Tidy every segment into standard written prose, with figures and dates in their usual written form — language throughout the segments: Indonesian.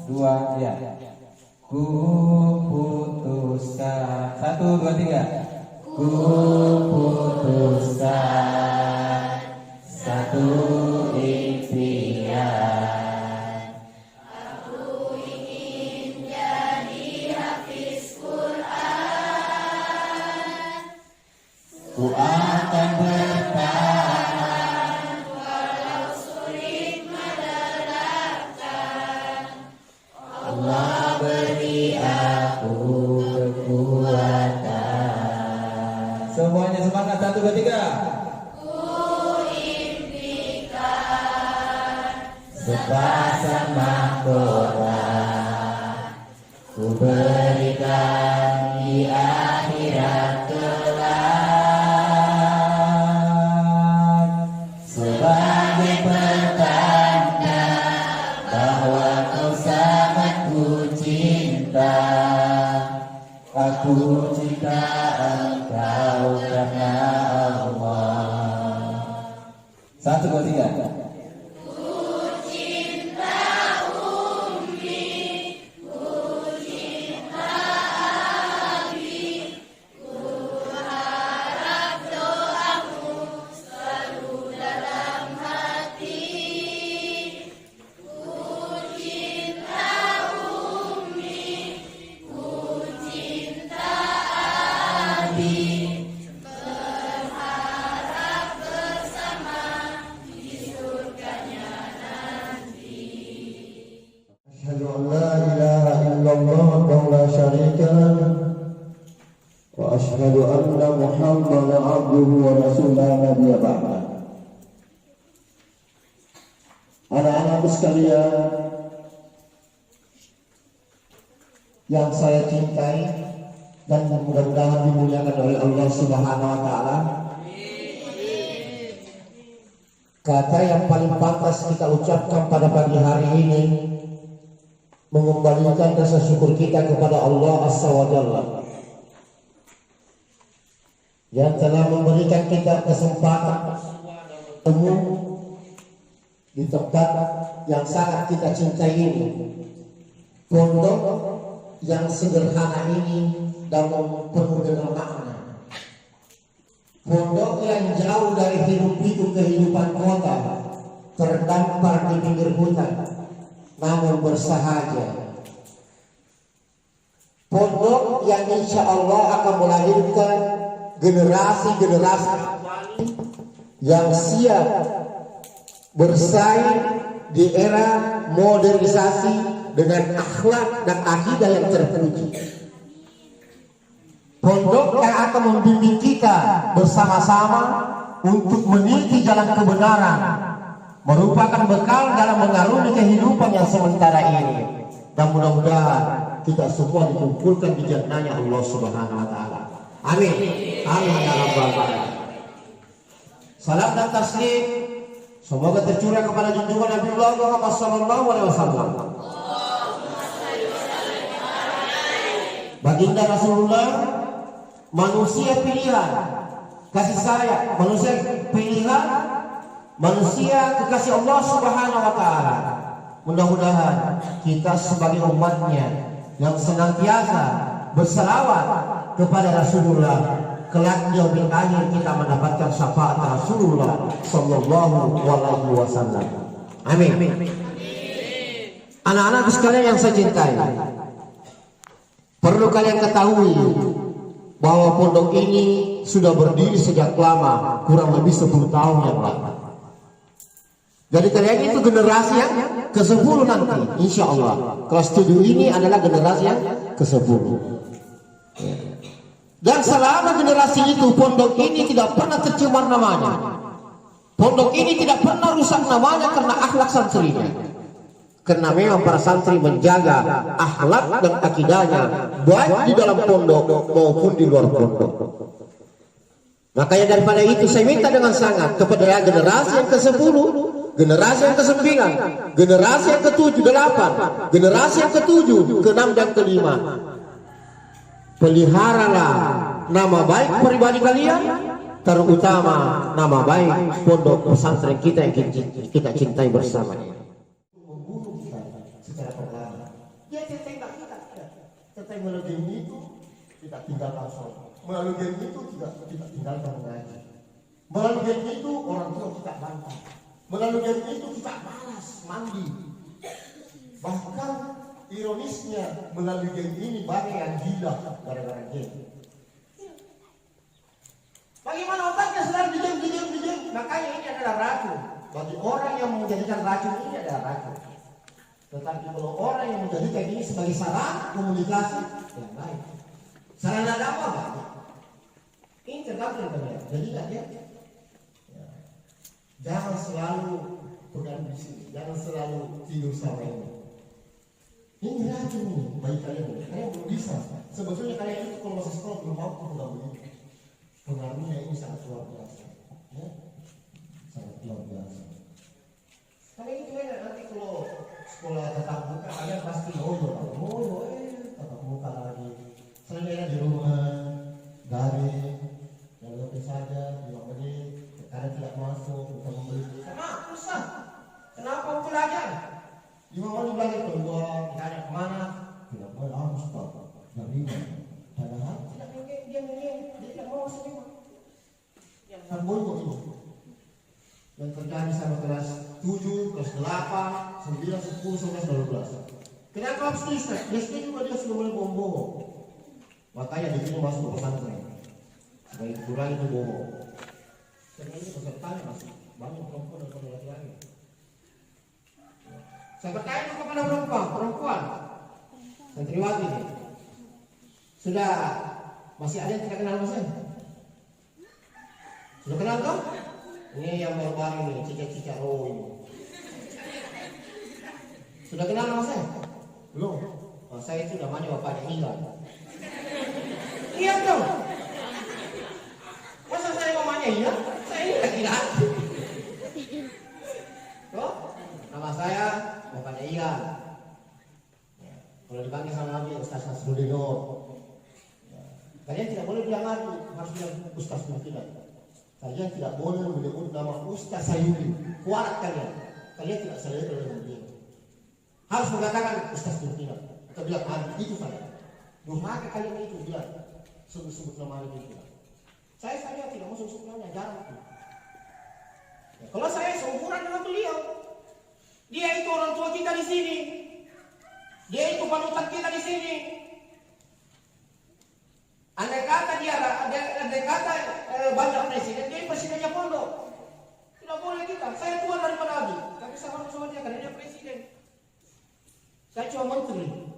dua, ya. Ku putuskan. 1, 2, 3. Ku putuskan satu impian. Aku ingin jadi hafiz Quran. Ku akan bertahan walau sulit menerapkan. Allah beri aku kekuatan. Semuanya semangat. 1, 2, 3. Ku impikan Sepasang mahkota ku berikan di akhirat kelak sebagai pertanda bahwa kau sangat ku cinta. Aku cinta engkau karena Allah. 1, 2, 3. Asyhadu an la ilaha illallah wa la syarika lah wa asyhadu anna Muhammadan abduhu wa rasuluhu nabiyya ba'da. Anak-anakku sekalian yang saya cintai dan mudah-mudahan dimuliakan oleh Allah Subhanahu wa taala. Kata yang paling pantas kita ucapkan pada pagi hari ini mengembalikan rasa syukur kita kepada Allah Azza wa Jalla yang telah memberikan kita kesempatan bertemu di tempat yang sangat kita cintai ini, pondok yang sederhana ini dan penuh dengan makna, pondok yang jauh dari hiruk-pikuk kehidupan kota, terdampar di pinggir hutan namun bersahaja. Pondok yang insya Allah akan melahirkan generasi-generasi yang siap bersaing di era modernisasi dengan akhlak dan akidah yang terpuji. Pondok yang akan membimbing kita bersama-sama untuk meniti jalan kebenaran, merupakan bekal dalam mengarungi kehidupan yang sementara ini, dan mudah-mudahan kita semua dikumpulkan di jannahnya Allah Subhanahu wa taala. Amin. Amin ya rabbal alamin. Salam dan taslim semoga tercurah kepada junjungan Nabi Muhammad sallallahu alaihi wasallam. Baginda Rasulullah, manusia pilihan, kasih sayang, manusia pilihan, manusia kekasih Allah Subhanahu wa taala. Mudah-mudahan kita sebagai umatnya yang senantiasa berselawat kepada Rasulullah, kelak di yaumil akhir kita mendapatkan syafaat Rasulullah sallallahu alaihi wasallam. Amin. Anak-anak sekalian yang saya cintai, perlu kalian ketahui bahwa pondok ini sudah berdiri sejak lama, kurang lebih 10 tahun yang lalu. Jadi kalian itu generasi yang ke-10 nanti, insya Allah. Kelas 7 ini adalah generasi yang ke-10. Dan selama generasi itu, pondok ini tidak pernah tercemar namanya. Pondok ini tidak pernah rusak namanya karena akhlak santrinya. Karena memang para santri menjaga akhlak dan akidahnya, baik di dalam pondok maupun di luar pondok. Makanya daripada itu saya minta dengan sangat kepada generasi yang ke-10, generasi yang ke-9, generasi yang ke-7, 8, generasi yang ke-7, ke-6 dan ke-5. Peliharalah nama baik pribadi kalian, terutama nama baik pondok pesantren kita yang kita cintai bersama. secara perlahan. Dia tembak kita tidak. Tetapi melalui game itu tidak tinggalkan sholat. Melalui game itu tidak tinggalkan mengaji. Melalui game itu orang tua tidak bantah. Melalui game itu kita malas mandi. Bahkan ironisnya melalui game ini banyak yang gila gara-gara game. Bagaimana otaknya selalu diam. Makanya ini adalah racun. Bagi orang yang menjadikan racun ini adalah racun. Tetapi kalau orang yang menjadikan ini sebagai sarana komunikasi, yang lain. Sarana dakwah banyak. Ini tergantung kalian. Jadi ya. Jangan selalu berambisi, jangan selalu tidur sama ini. Ini racun ini bagi kalian. Kalian belum bisa. Sebetulnya kalian itu kalau masih sekolah belum mampu tidak begitu. Pengaruhnya ini sangat luar biasa. Ya? Sangat luar biasa. Karena itu enak nanti kalau sekolah tatap muka kalian pasti ngobrol, tatap muka lagi. Selain di rumah, daring, yang lebih saja 5 menit, kadang tidak masuk, bukan membeli. Kenapa? Susah. Kenapa belajar? 5 menit belajar keluar, ditanya kemana? Tidak boleh harus Pak. Dari mana? Padahal tidak mungkin dia tidak mau semua. Yang sambung itu. Yang terjadi sama kelas 7, kelas 8, 9, 10, 11, 12. Kenapa harus Ustaz? SD juga dia sudah mulai bohong. Makanya di sini masuk ke pesantren. Supaya kurang itu bohong. Karena ini pesertanya masih banyak perempuan dan laki-laki. Saya bertanya kepada perempuan santriwati ini. Sudah masih ada yang tidak kenal mas saya? Sudah kenal toh? Ini yang baru-baru ini, cicak-cicak roh ini. Sudah kenal nama saya? Belum. Oh, saya itu namanya bapaknya Ilan. Iya dong. Masa saya mamanya Ilan? Saya ini laki-laki. Toh? Nama saya bapaknya Ilan. Ya. Kalau dipanggil sama Nabi Ustaz Nasruddin. Kalian tidak boleh bilang Nabi, harus bilang Ustaz Nasruddin. Kalian tidak boleh menyebut nama Ustaz Sayuri. Kuat kalian. Kalian tidak selera dengan dia. Harus mengatakan Ustaz Nasruddin. Kita bilang Nabi itu saya. Durhaka kalian itu bilang sebut-sebut nama Nabi itu. Saya tidak mau sebut namanya, jarang itu. Ya, kalau saya seumuran dengan beliau, dia itu orang tua kita di sini. Dia itu panutan kita di sini. Andai kata banyak presiden, dia presidennya pondok. Tidak boleh kita. Saya tua daripada Abi, tapi saya harus sama dia karena dia presiden. Saya cuma menteri.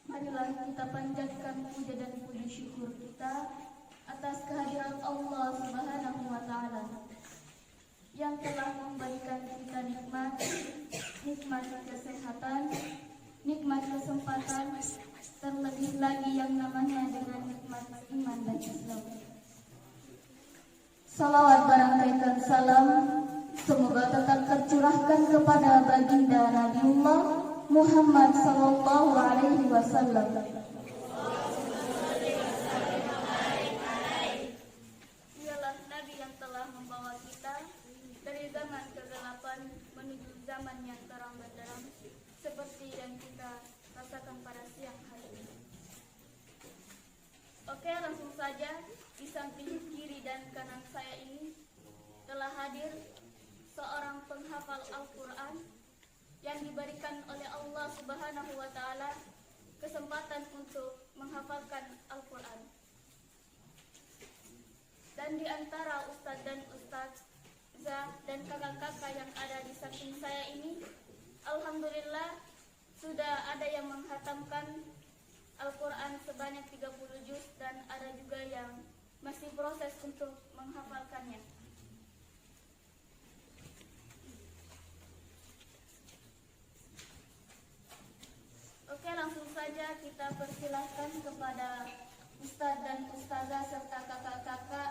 Marilah kita panjatkan puja dan puji syukur kita atas kehadiran Allah Subhanahu wa Ta'ala yang telah memberikan kita nikmat kesehatan, nikmat kesempatan, terlebih lagi yang namanya dengan nikmat iman dan Islam. Salawat barangkaikan salam semoga tetap tercurahkan kepada baginda Nabiullah Muhammad sallallahu alaihi wasallam. Dialah Nabi yang telah membawa kita dari zaman kegelapan menuju zaman yang terang benderang seperti yang kita rasakan pada siang hari ini. Oke, langsung saja di samping kiri dan kanan saya ini telah hadir seorang penghafal Al-Quran yang diberikan oleh Allah Subhanahu wa Ta'ala kesempatan untuk menghafalkan Al-Quran. Dan di antara ustadz dan ustadzah dan kakak-kakak yang ada di samping saya ini, alhamdulillah sudah ada yang menghatamkan Al-Quran sebanyak 30 juz dan ada juga yang masih proses untuk menghafalkannya. Oke, langsung saja kita persilahkan kepada ustadz dan ustazah serta kakak-kakak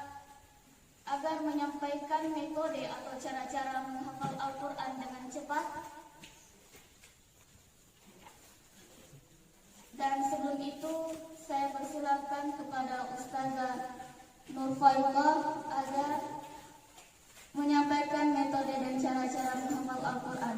agar menyampaikan metode atau cara-cara menghafal Al-Quran dengan cepat. Dan sebelum itu saya persilahkan kepada Ustazah Nur Faifah agar menyampaikan metode dan cara-cara menghafal Al-Quran.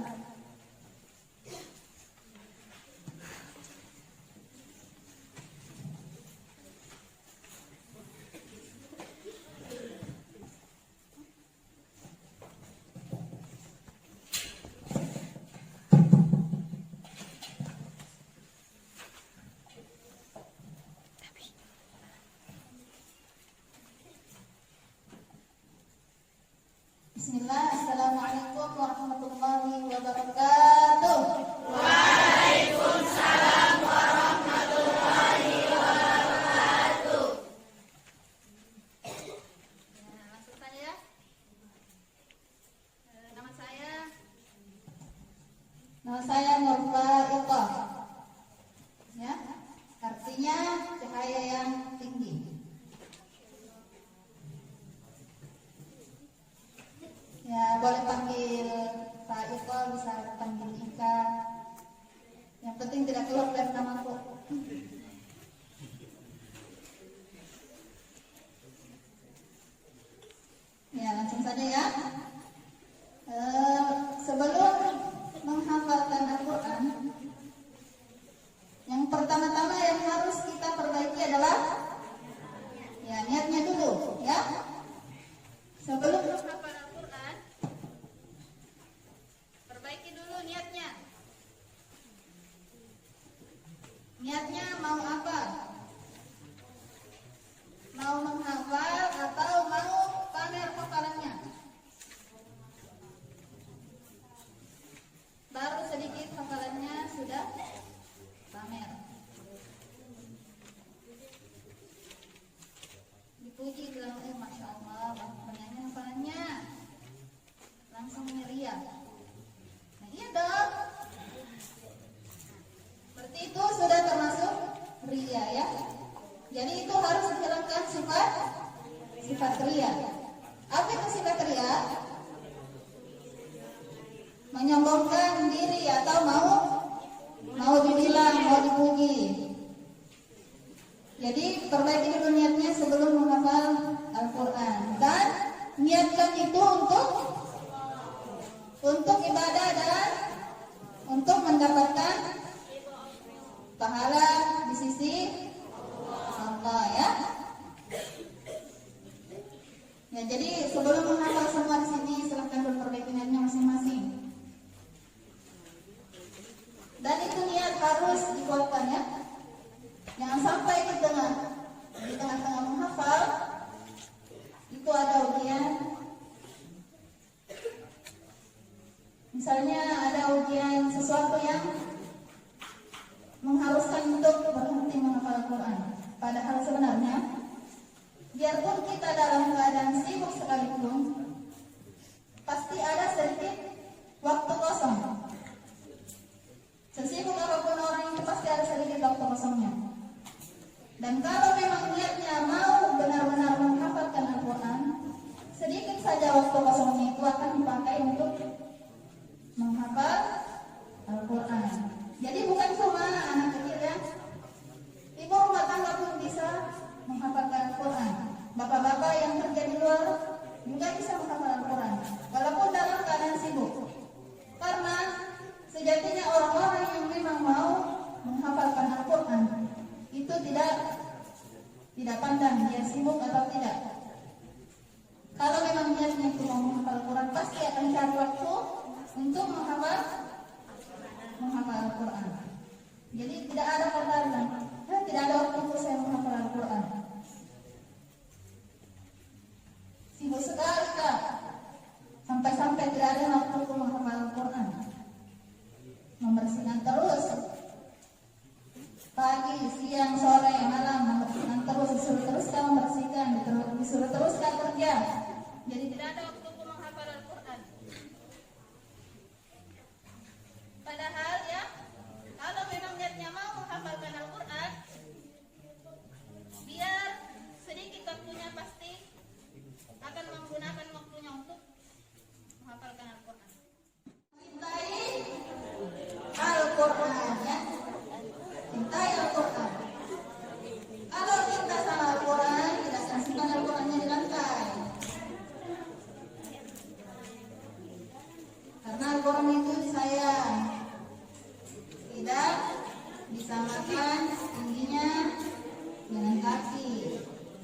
faiqah. Ya, artinya cahaya yang tinggi. Ya, boleh panggil faiqah, bisa panggil Ika. Yang penting tidak keluar dari namaku. Ya, langsung saja ya. Sebelum menghafalkan Al-Quran, yang pertama-tama yang harus kita perbaiki adalah ya niatnya dulu, ya. Sebelum menghafal Al-Quran, perbaiki dulu niatnya. Niatnya mau apa? Mau menghafal atau mau pamer hafalannya? Baru sedikit hafalannya sudah pamer. Dipuji bilang, Masya Allah, banyaknya hafalannya. Langsung ria. Nah iya dong. Berarti itu sudah termasuk ria ya. Jadi itu harus dihilangkan sifat ria. Apa itu sifat ria? Menyombongkan diri atau mau dibilang, mau dipuji. Jadi perbaiki dulu niatnya sebelum menghafal Al-Quran. Dan niatkan itu untuk ibadah dan untuk mendapatkan pahala di sisi Allah ya. Ya, jadi sebelum menghafal semua di sini silahkan dulu perbaiki niatnya masing-masing. Dan itu niat harus dikuatkan ya. Jangan sampai di tengah-tengah menghafal itu ada ujian. Misalnya ada ujian sesuatu yang mengharuskan untuk berhenti menghafal Al-Quran. Padahal sebenarnya biarpun kita dalam keadaan sibuk sekalipun, pasti ada sedikit waktu kosong. Sesibuk apapun orang itu pasti ada sedikit waktu kosongnya. Dan kalau memang niatnya mau benar-benar menghafalkan Al-Quran, sedikit saja waktu kosongnya itu akan dipakai untuk menghafal Al-Quran. Jadi bukan cuma anak kecil ya, ibu rumah tangga pun bisa menghafalkan Al-Quran. Bapak-bapak yang kerja di luar juga bisa menghafal Al-Quran, walaupun dalam keadaan sibuk. Karena sejatinya orang-orang yang memang mau menghafalkan Al-Quran itu tidak pandang dia sibuk atau tidak. Kalau memang niatnya itu mau menghafal Al-Quran, pasti akan cari waktu untuk menghafal Al-Quran. Jadi tidak ada kata tidak ada waktu untuk saya menghafal Al-Quran. Sibuk sekali Kak, sampai-sampai tidak ada waktu untuk menghafal Al-Quran. Membersihkan terus, pagi, siang, sore, malam, membersihkan terus, disuruh teruskan membersihkan, disuruh teruskan kerja. Jadi tidak ada waktu untuk menghafal Al-Quran. Padahal ya, kalau memang niatnya mau menghafalkan Al-Quran, biar sedikit waktunya pasti akan menggunakan waktunya untuk menghafalkan Al-Quran. Cintai Al-Quran ya. Cintai Al-Quran. Kalau cinta sama Al-Quran, tidak saksikan Al-Qurannya di lantai. Karena Al-Quran itu disayang, tidak disamakan tingginya dengan kaki.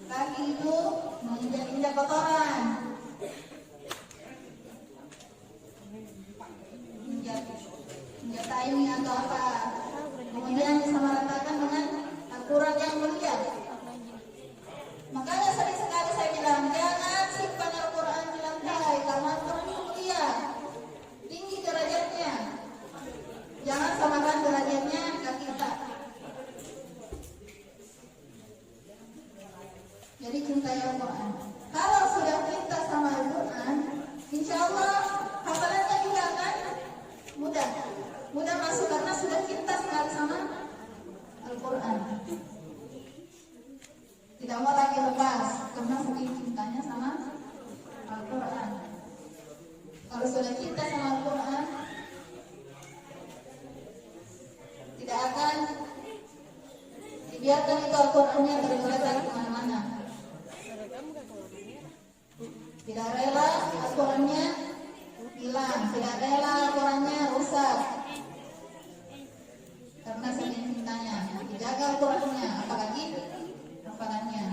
Kaki itu menginjak-injak kotoran, injak taimi atau apa, kemudian disamaratakan dengan Al-Quran yang mulia. Makanya sering sekali saya bilang, jangan simpan Al-Quran di lantai, karena Al-Quran itu mulia, tinggi derajatnya. Jangan samakan derajatnya ke kita. Jadi cintai Al-Quran. Kalau sudah cinta sama Al-Quran, insya Allah hafalannya juga akan mudah masuk karena sama Al-Quran. Tidak mau lagi lepas karena saking cintanya sama Al-Quran. Kalau sudah cinta sama Al-Quran, tidak akan dibiarkan itu Al-Qurannya tergeletak kemana-mana. Tidak rela Al-Qurannya hilang, tidak rela Al-Qurannya rusak. Karena saking cintanya, dijaga Al-Qurannya, apalagi hafalannya.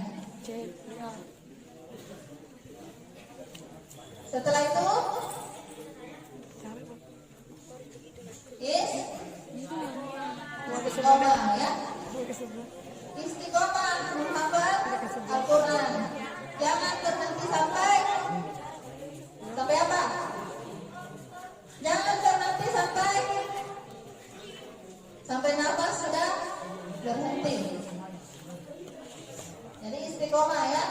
Setelah itu, istiqomah ya. Istiqomah menghafal Al-Quran. Jangan berhenti sampai apa? Jangan berhenti sampai nafas sudah berhenti. Jadi istiqomah ya.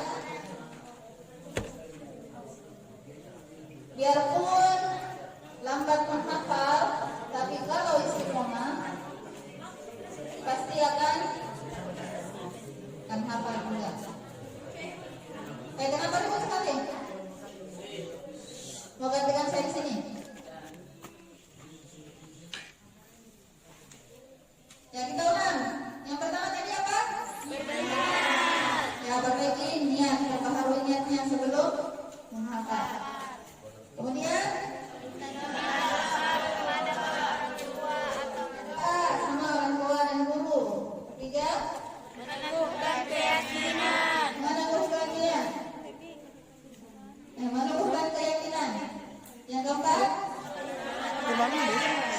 Biarpun lambat menghafal, tapi kalau istiqomah pasti akan hafal juga. Kenapa ribut sekali? Mau gantikan saya di sini? Ya kita ulang. Yang pertama tadi apa? Ya perbaiki niat, perbaharui niatnya sebelum menghafal. Kemudian sama orang tua dan guru. Ketiga, menumbuhkan keyakinan. Menumbuhkan keyakinan. Yang keempat,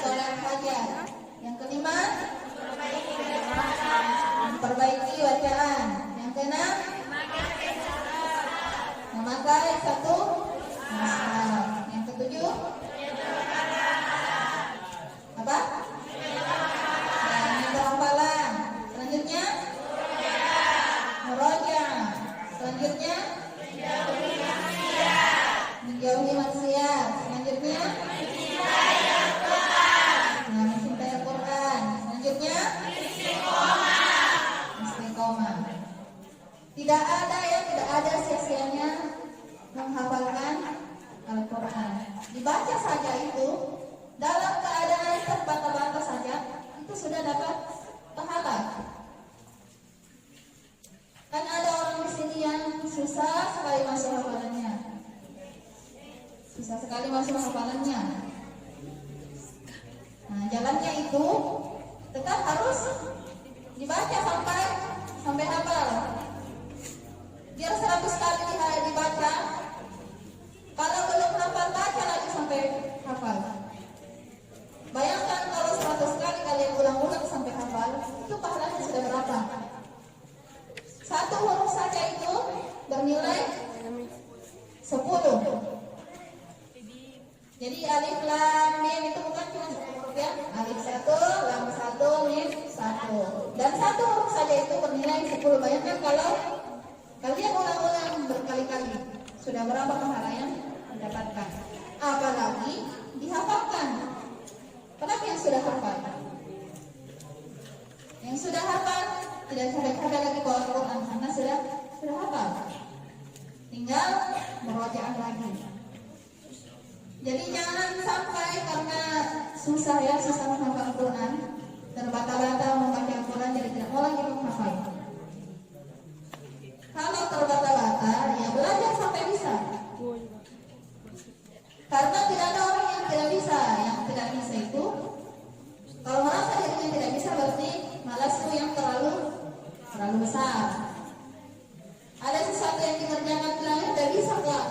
sholat hajat. Yang kelima, memperbaiki bacaan. Yang keenam, memakai satu mushaf. Yang ketujuh, apa? Yang hafalan. Selanjutnya, murojaah. Selanjutnya, menjauhi maksiat. Selanjutnya, mencintai Al-Quran. Selanjutnya, istiqomah. Tidak ada sia-sianya menghafalkan Al-Quran. Dibaca saja itu dalam keadaan terbata-bata saja itu sudah dapat pahala. Kan ada orang di sini yang susah sekali masuk hafalannya. Nah, jalannya itu tetap harus dibaca sampai hafal. Biar 100 kali dibaca, kalau belum hafal baca lagi sampai hafal. Bayangkan kalau 100 kali kalian ulang-ulang sampai hafal, itu pahalanya sudah berapa? Satu huruf saja itu bernilai 10. Jadi alif lam mim itu bukan cuma 10 huruf ya. Alif 1, lam 1, mim 1. Dan satu huruf saja itu bernilai 10. Bayangkan kalau kalian ulang-ulang berkali-kali, sudah berapa pahala yang didapatkan? Apalagi dihafalkan. Kenapa yang sudah hafal? Yang sudah hafal tidak ada lagi bawa Al-Quran karena sudah hafal. Tinggal merojaah lagi. Jadi jangan sampai karena susah menghafal Al-Quran, terbata-bata membaca Al-Quran jadi tidak mau lagi menghafal. Kalau terbata-bata, ya belajar sampai bisa. Karena tidak ada orang yang tidak bisa. Yang tidak bisa itu, kalau merasa dirinya tidak bisa berarti malasku yang terlalu besar. Ada sesuatu yang dikerjakan bilang tidak bisa kok.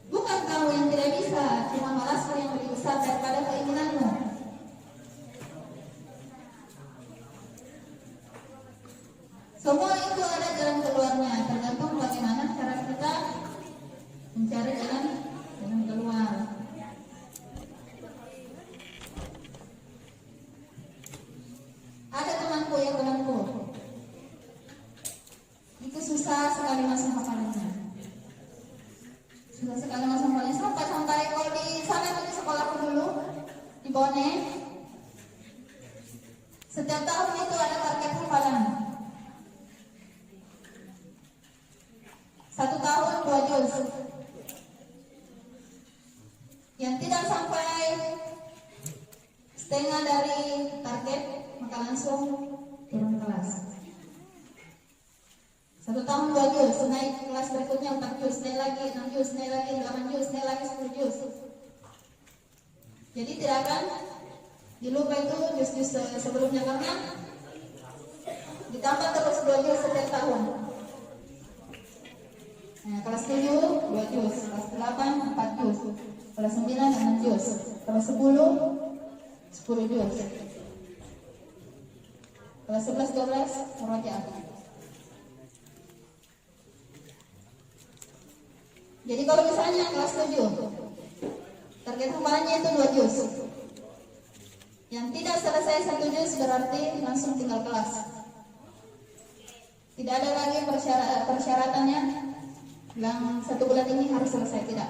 Bukan kamu yang tidak bisa, cuma malasmu yang lebih besar daripada keinginanmu. Semua itu ada jalan keluarnya, tergantung bagaimana cara kita mencari jalan keluar. Ada temanku itu susah sekali masuk hafalannya. Sampai kalau di sana di sekolahku dulu di Bone, Setiap tahun itu ada target hafalan. 1 tahun 2 juz. Yang tidak sampai setengah dari target maka langsung turun kelas. 1 tahun 2 juz, naik kelas berikutnya 4 juz, naik lagi 6 juz, naik lagi 8 juz, naik lagi 10 juz. Jadi tidak akan dilupa itu juz-juz sebelumnya karena ditambah terus 2 juz setiap tahun. Nah, kelas 7 2 juz, kelas 8 4 juz, kelas 9 6 juz, kelas 10 juz, kelas 11 12 murojaah. Jadi kalau misalnya kelas 7 target hafalannya itu 2 juz, yang tidak selesai 1 juz berarti langsung tinggal kelas. Tidak ada lagi persyaratannya yang 1 bulan ini harus selesai, tidak.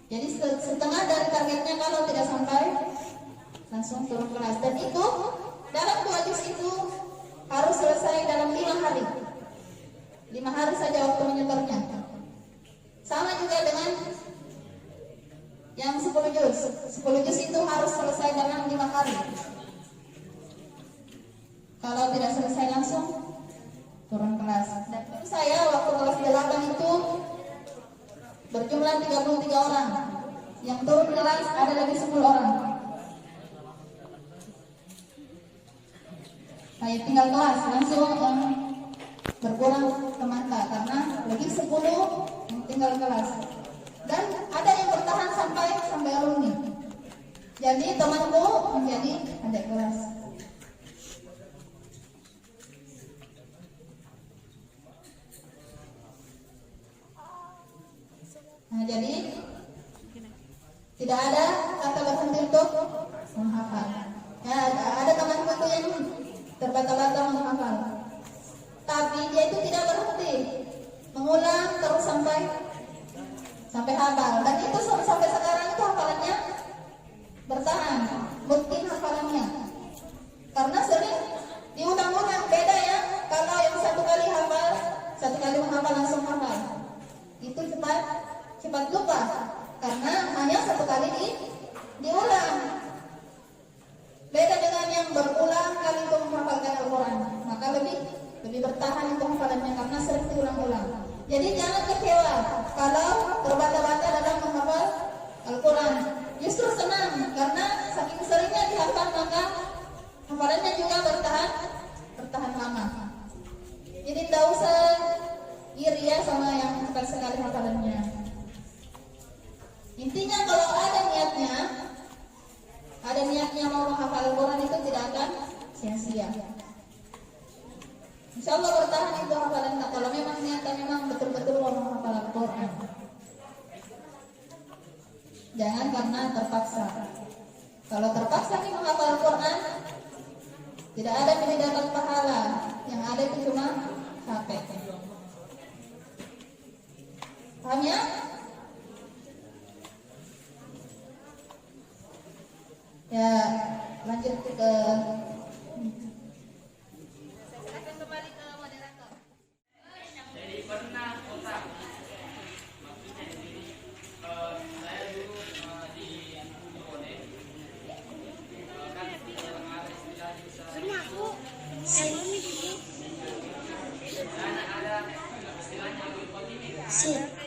Jadi setengah dari targetnya kalau tidak sampai langsung turun kelas. Dan itu dalam 2 juz itu harus selesai dalam 5 hari. 5 hari saja waktu menyetornya. Sama juga dengan yang 10 juz. 10 juz itu harus selesai dalam 5 hari. Kalau tidak selesai langsung turun kelas. Dan saya waktu kelas 8 itu berjumlah 33 orang. Yang turun kelas ada lagi 10 orang. Saya tinggal kelas langsung yang berkurang ke mata karena lagi 10 yang tinggal kelas. Dan ada yang bertahan sampai alumni. Jadi temanku menjadi adik kelas. Nah, jadi tidak ada kata berhenti untuk menghafal. Ya, ada temanku itu yang terbata-bata menghafal. Tapi dia itu tidak berhenti, mengulang terus sampai hafal. Dan itu sampai sekarang itu hafalannya bertahan, rutin hafalannya. Karena sering diulang-ulang, beda ya. Kalau yang 1 kali hafal, 1 kali menghafal langsung hafal. Itu cepat lupa karena hanya 1 kali diulang. Beda dengan yang berulang kali untuk menghafalkan Al-Quran, maka lebih bertahan itu hafalannya karena sering diulang-ulang. Jadi jangan kecewa kalau terbata-bata dalam menghafal Al-Quran. Justru senang karena saking seringnya dihafal maka hafalannya juga bertahan lama. Jadi tidak usah iri ya sama yang cepat sekali hafalannya. Intinya kalau ada niatnya mau menghafal Al-Quran itu tidak akan sia-sia. Insya Allah bertahan itu hafalan. Kalau memang niatnya memang betul-betul mau menghafal Al-Quran, jangan karena terpaksa. Kalau terpaksa nih menghafal Al-Quran, tidak ada yang dapat pahala. Yang ada itu cuma capek. Paham ya? Ya, lanjut ke silakan kembali ke moderator. Jadi pernah kontak, maksudnya di sini saya dulu di Bone, kan yang ada istilah sana ada istilahnya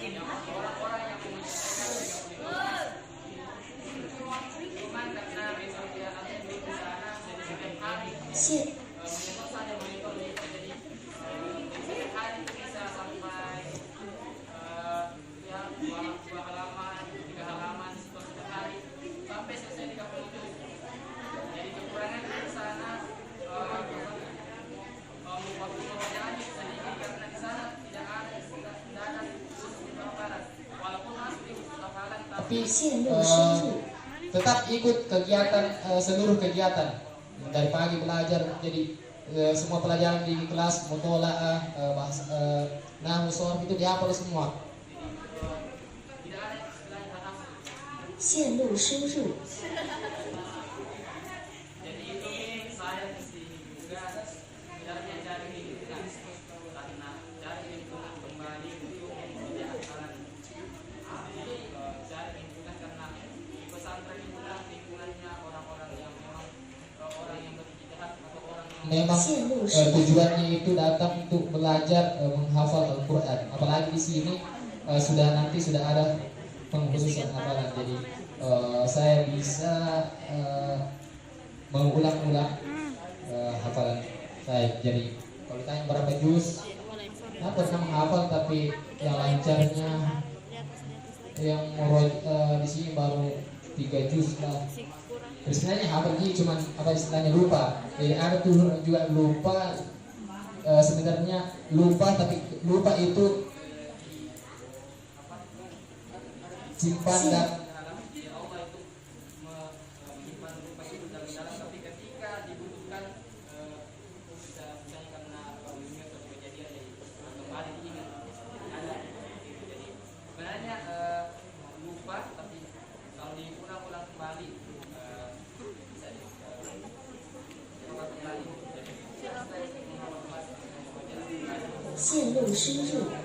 ini orang-orang yang cuman karena besok dia ada di sana jadi setiap hari menyetor saja monitor gitu, jadi setiap hari bisa sampai ya 2 halaman 3 halaman setiap hari sampai selesai 30 juz. Jadi kekurangan di sana waktu mengaji sedikit karena di sana tidak ada sistem hafalan walaupun masih di hafalan tapi tetap ikut kegiatan seluruh kegiatan dari pagi belajar. Jadi semua pelajaran di kelas mutolaah, nahwu, shorah itu dihafal semua. Tidak ada istilah Jadi itu saya memang tujuannya itu datang untuk belajar menghafal Al-Quran. Apalagi di sini sudah ada pengkhususan hafalan. Jadi saya bisa mengulang-ulang hafalan saya. Jadi kalau ditanya berapa juz, saya pernah menghafal, tapi yang lancarnya yang di sini baru 3 juz lah. Sebenarnya hafal jadi cuman istilahnya lupa. Jadi ada tuh juga lupa, sebenarnya lupa, tapi lupa itu simpan dan lupa, tapi kalau diulang-ulang kembali bisa kembali. 线路深入。